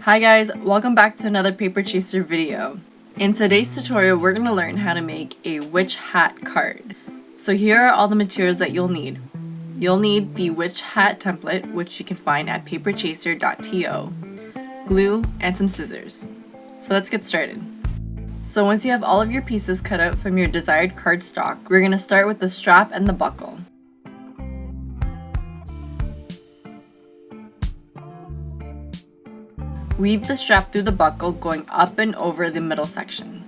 Hi guys, welcome back to another paper chaser video. In today's tutorial, we're going to learn how to make a witch hat card. So here are all the materials that you'll need. You'll need the witch hat template, which you can find at paperchaser.to, glue, and some scissors. So let's get started. So once you have all of your pieces cut out from your desired cardstock, we're going to start with the strap and the buckle. Weave the strap through the buckle going up and over the middle section.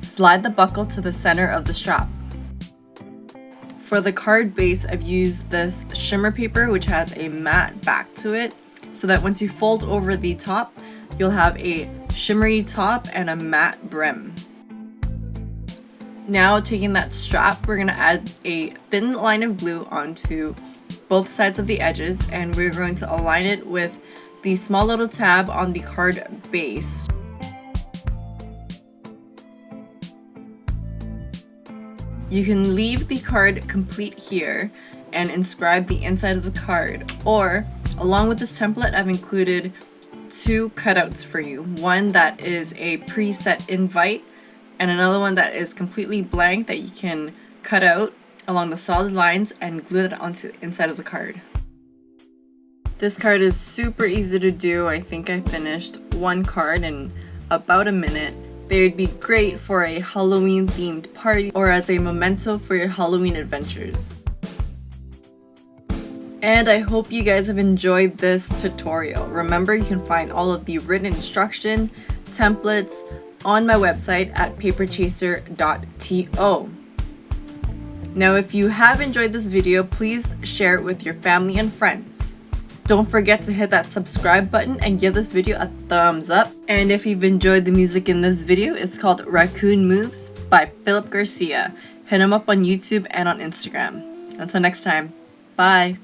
Slide the buckle to the center of the strap. For the card base, I've used this shimmer paper which has a matte back to it so that once you fold over the top, you'll have a shimmery top and a matte brim. Now taking that strap, we're going to add a thin line of glue onto both sides of the edges, and we're going to align it with the small little tab on the card base. You can leave the card complete here and inscribe the inside of the card, or along with this template I've included two cutouts for you. One that is a preset invite and another one that is completely blank that you can cut out along the solid lines and glue it onto the inside of the card. This card is super easy to do. I think I finished one card in about a minute. They would be great for a Halloween themed party or as a memento for your Halloween adventures. And I hope you guys have enjoyed this tutorial. Remember, you can find all of the written instruction, templates on my website at paperchaser.to. Now, if you have enjoyed this video, please share it with your family and friends. Don't forget to hit that subscribe button and give this video a thumbs up. And if you've enjoyed the music in this video, it's called Raccoon Moves by Philip Garcia. Hit him up on YouTube and on Instagram. Until next time, bye!